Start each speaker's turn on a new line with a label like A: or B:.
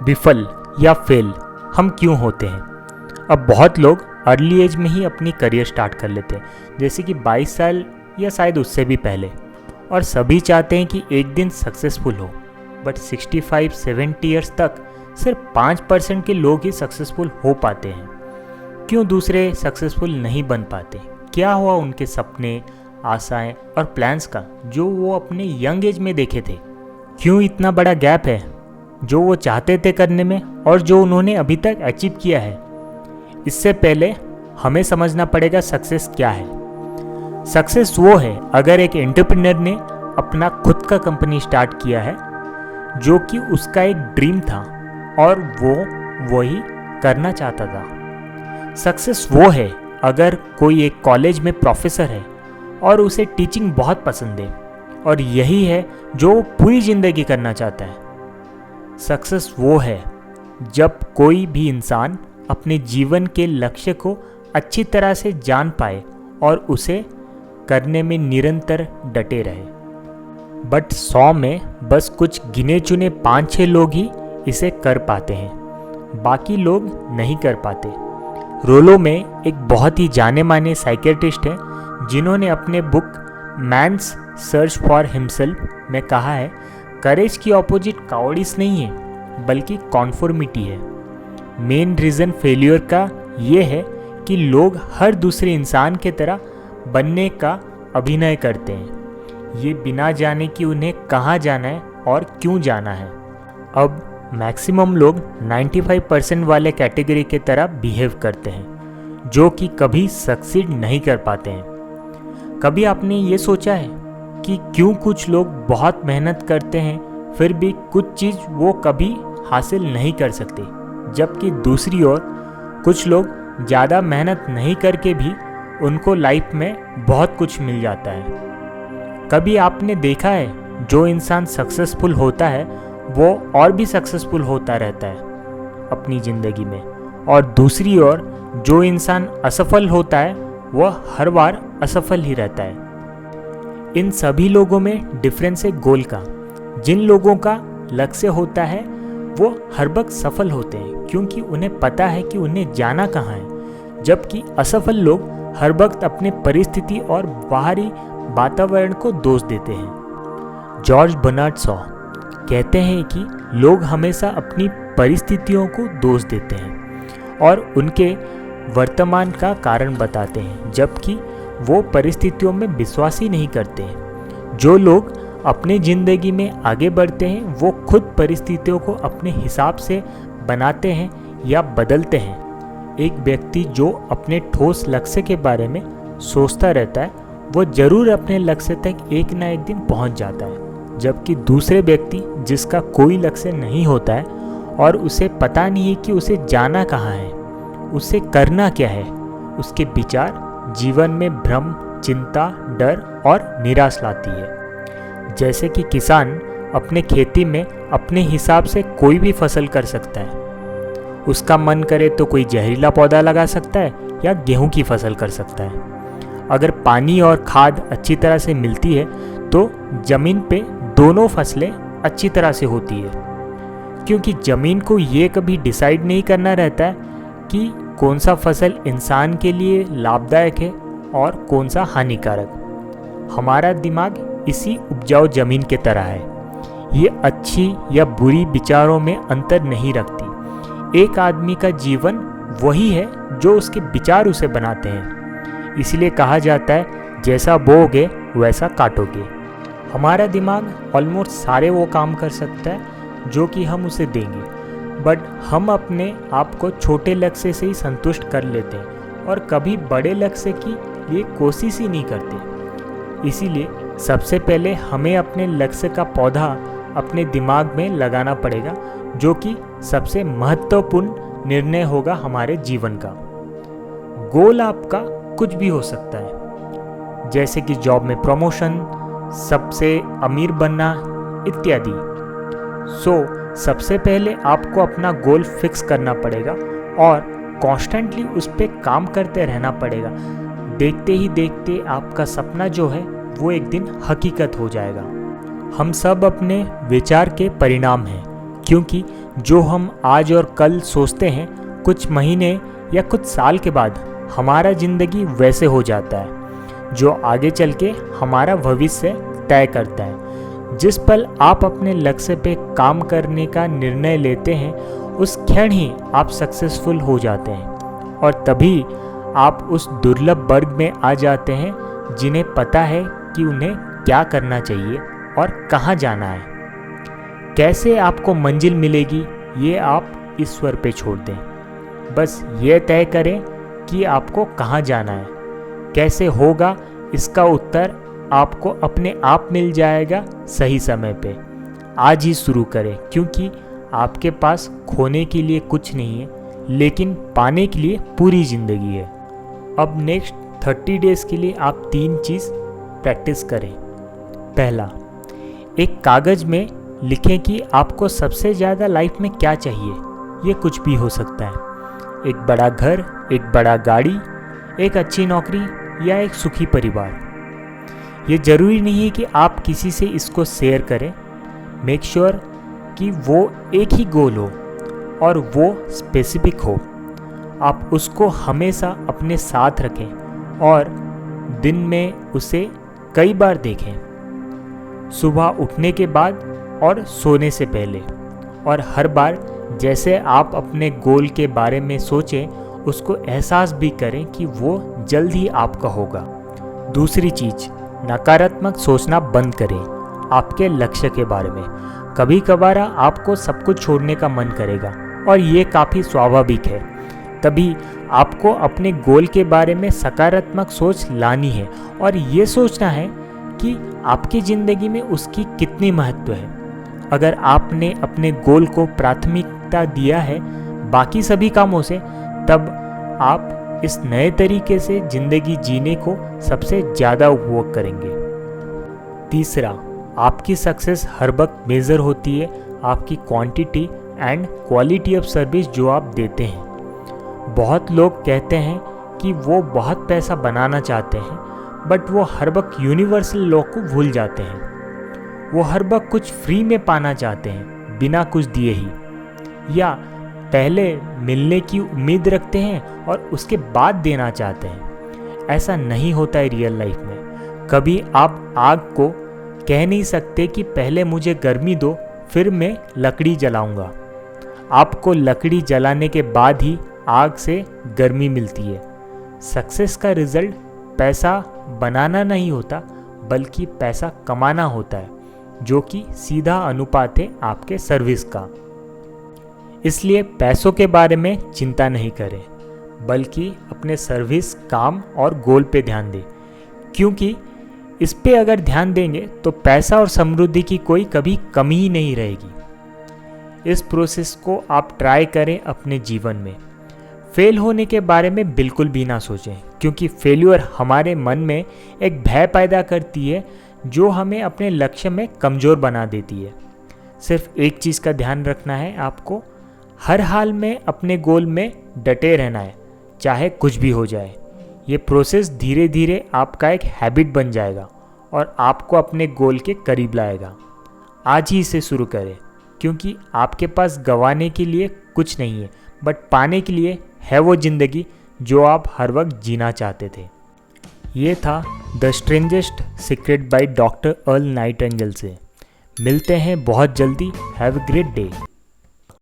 A: विफल या फेल हम क्यों होते हैं? अब बहुत लोग अर्ली एज में ही अपनी करियर स्टार्ट कर लेते हैं, जैसे कि 22 साल या शायद उससे भी पहले, और सभी चाहते हैं कि एक दिन सक्सेसफुल हो। बट 65-70 ईयर्स तक सिर्फ 5% के लोग ही सक्सेसफुल हो पाते हैं। क्यों दूसरे सक्सेसफुल नहीं बन पाते? क्या हुआ उनके सपने, आशाएं और प्लान्स का जो वो अपने यंग एज में देखे थे? क्यों इतना बड़ा गैप है जो वो चाहते थे करने में और जो उन्होंने अभी तक अचीव किया है? इससे पहले हमें समझना पड़ेगा सक्सेस क्या है। सक्सेस वो है अगर एक एंटरप्रेन्योर ने अपना खुद का कंपनी स्टार्ट किया है जो कि उसका एक ड्रीम था और वो वही करना चाहता था। सक्सेस वो है अगर कोई एक कॉलेज में प्रोफेसर है और उसे टीचिंग बहुत पसंद है और यही है जो वो पूरी ज़िंदगी करना चाहता है। सक्सेस वो है जब कोई भी इंसान अपने जीवन के लक्ष्य को अच्छी तरह से जान पाए और उसे करने में निरंतर डटे रहे। बट 100 में बस कुछ गिने चुने 5-6 लोग ही इसे कर पाते हैं, बाकी लोग नहीं कर पाते। रोलो में एक बहुत ही जाने माने साइकियाट्रिस्ट हैं जिन्होंने अपने book man's search for himself में कहा है, करेज की ऑपोजिट काउर्डिस नहीं है बल्कि कॉन्फॉर्मिटी है। मेन रीज़न फेल्योर का ये है कि लोग हर दूसरे इंसान के तरह बनने का अभिनय करते हैं, ये बिना जाने कि उन्हें कहाँ जाना है और क्यों जाना है। अब मैक्सिमम लोग 95% वाले कैटेगरी के तरह बिहेव करते हैं जो कि कभी सक्सीड नहीं कर पाते हैं। कभी आपने ये सोचा है कि क्यों कुछ लोग बहुत मेहनत करते हैं फिर भी कुछ चीज़ वो कभी हासिल नहीं कर सकते, जबकि दूसरी ओर कुछ लोग ज़्यादा मेहनत नहीं करके भी उनको लाइफ में बहुत कुछ मिल जाता है। कभी आपने देखा है जो इंसान सक्सेसफुल होता है वो और भी सक्सेसफुल होता रहता है अपनी ज़िंदगी में, और दूसरी ओर जो इंसान असफल होता है वह हर बार असफल ही रहता है। इन सभी लोगों में डिफरेंस है गोल का। जिन लोगों का लक्ष्य होता है वो हर वक्त सफल होते हैं क्योंकि उन्हें पता है कि उन्हें जाना कहाँ है, जबकि असफल लोग हर वक्त अपने परिस्थिति और बाहरी वातावरण को दोष देते हैं। जॉर्ज बर्नार्ड शॉ कहते हैं कि लोग हमेशा अपनी परिस्थितियों को दोष देते हैं और उनके वर्तमान का कारण बताते हैं, जबकि वो परिस्थितियों में विश्वास ही नहीं करते हैं। जो लोग अपने ज़िंदगी में आगे बढ़ते हैं वो खुद परिस्थितियों को अपने हिसाब से बनाते हैं या बदलते हैं। एक व्यक्ति जो अपने ठोस लक्ष्य के बारे में सोचता रहता है वो ज़रूर अपने लक्ष्य तक एक ना एक दिन पहुंच जाता है, जबकि दूसरे व्यक्ति जिसका कोई लक्ष्य नहीं होता है और उसे पता नहीं है कि उसे जाना कहाँ है, उसे करना क्या है, उसके विचार जीवन में भ्रम, चिंता, डर और निराश लाती है। जैसे कि किसान अपने खेती में अपने हिसाब से कोई भी फसल कर सकता है, उसका मन करे तो कोई जहरीला पौधा लगा सकता है या गेहूं की फसल कर सकता है। अगर पानी और खाद अच्छी तरह से मिलती है तो ज़मीन पे दोनों फसलें अच्छी तरह से होती है, क्योंकि ज़मीन को ये कभी डिसाइड नहीं करना रहता है कि कौन सा फसल इंसान के लिए लाभदायक है और कौन सा हानिकारक। हमारा दिमाग इसी उपजाऊ ज़मीन के तरह है, ये अच्छी या बुरी विचारों में अंतर नहीं रखती। एक आदमी का जीवन वही है जो उसके विचार उसे बनाते हैं। इसलिए कहा जाता है जैसा बोओगे वैसा काटोगे। हमारा दिमाग ऑलमोस्ट सारे वो काम कर सकता है जो कि हम उसे देंगे, बट हम अपने आप को छोटे लक्ष्य से ही संतुष्ट कर लेते हैं और कभी बड़े लक्ष्य की लिए कोशिश ही नहीं करते। इसीलिए सबसे पहले हमें अपने लक्ष्य का पौधा अपने दिमाग में लगाना पड़ेगा, जो कि सबसे महत्वपूर्ण निर्णय होगा हमारे जीवन का। गोल आपका कुछ भी हो सकता है, जैसे कि जॉब में प्रमोशन, सबसे अमीर बनना इत्यादि। सबसे पहले आपको अपना गोल फिक्स करना पड़ेगा और कॉन्स्टेंटली उस पर काम करते रहना पड़ेगा। देखते ही देखते आपका सपना जो है वो एक दिन हकीकत हो जाएगा। हम सब अपने विचार के परिणाम हैं, क्योंकि जो हम आज और कल सोचते हैं, कुछ महीने या कुछ साल के बाद हमारा ज़िंदगी वैसे हो जाता है जो आगे चल के हमारा भविष्य तय करता है। जिस पल आप अपने लक्ष्य पे काम करने का निर्णय लेते हैं, उस क्षण ही आप सक्सेसफुल हो जाते हैं और तभी आप उस दुर्लभ वर्ग में आ जाते हैं जिन्हें पता है कि उन्हें क्या करना चाहिए और कहाँ जाना है। कैसे आपको मंजिल मिलेगी ये आप ईश्वर पे छोड़ दें। बस ये तय करें कि आपको कहाँ जाना है। कैसे होगा इसका उत्तर आपको अपने आप मिल जाएगा सही समय पे। आज ही शुरू करें, क्योंकि आपके पास खोने के लिए कुछ नहीं है, लेकिन पाने के लिए पूरी ज़िंदगी है। अब नेक्स्ट 30 डेज़ के लिए आप 3 चीज़ प्रैक्टिस करें। पहला, एक कागज़ में लिखें कि आपको सबसे ज़्यादा लाइफ में क्या चाहिए। ये कुछ भी हो सकता है, एक बड़ा घर, एक बड़ा गाड़ी, एक अच्छी नौकरी या एक सुखी परिवार। ये ज़रूरी नहीं है कि आप किसी से इसको शेयर करें। मेक श्योर कि वो एक ही गोल हो और वो स्पेसिफिक हो। आप उसको हमेशा अपने साथ रखें और दिन में उसे कई बार देखें, सुबह उठने के बाद और सोने से पहले। और हर बार जैसे आप अपने गोल के बारे में सोचें, उसको एहसास भी करें कि वो जल्द ही आपका होगा। दूसरी चीज़, नकारात्मक सोचना बंद करें आपके लक्ष्य के बारे में। कभी कभार आपको सब कुछ छोड़ने का मन करेगा और ये काफ़ी स्वाभाविक है। तभी आपको अपने गोल के बारे में सकारात्मक सोच लानी है और ये सोचना है कि आपकी ज़िंदगी में उसकी कितनी महत्व है। अगर आपने अपने गोल को प्राथमिकता दिया है बाकी सभी कामों से, तब आप इस नए तरीके से ज़िंदगी जीने को सबसे ज़्यादा उपभोग करेंगे। तीसरा, आपकी सक्सेस हर वक्त मेज़र होती है आपकी quantity and quality of service जो आप देते हैं। बहुत लोग कहते हैं कि वो बहुत पैसा बनाना चाहते हैं, बट वो हर वक्त यूनिवर्सल लॉ को भूल जाते हैं। वो हर वक्त कुछ फ्री में पाना चाहते हैं बिना कुछ दिए ही, या पहले मिलने की उम्मीद रखते हैं और उसके बाद देना चाहते हैं। ऐसा नहीं होता है रियल लाइफ में। कभी आप आग को कह नहीं सकते कि पहले मुझे गर्मी दो फिर मैं लकड़ी जलाऊंगा। आपको लकड़ी जलाने के बाद ही आग से गर्मी मिलती है। सक्सेस का रिजल्ट पैसा बनाना नहीं होता, बल्कि पैसा कमाना होता है, जो कि सीधा अनुपात है आपके सर्विस का। इसलिए पैसों के बारे में चिंता नहीं करें, बल्कि अपने सर्विस, काम और गोल पे ध्यान दें, क्योंकि इस पे अगर ध्यान देंगे तो पैसा और समृद्धि की कोई कभी कमी ही नहीं रहेगी। इस प्रोसेस को आप ट्राई करें अपने जीवन में। फेल होने के बारे में बिल्कुल भी ना सोचें, क्योंकि फेल्यूर हमारे मन में एक भय पैदा करती है जो हमें अपने लक्ष्य में कमज़ोर बना देती है। सिर्फ एक चीज़ का ध्यान रखना है, आपको हर हाल में अपने गोल में डटे रहना है, चाहे कुछ भी हो जाए। ये प्रोसेस धीरे धीरे आपका एक हैबिट बन जाएगा और आपको अपने गोल के करीब लाएगा। आज ही इसे शुरू करें, क्योंकि आपके पास गंवाने के लिए कुछ नहीं है, बट पाने के लिए है वो ज़िंदगी जो आप हर वक्त जीना चाहते थे। ये था the strangest secret by doctor earl Nightingale से। मिलते हैं बहुत जल्दी। Have a great day.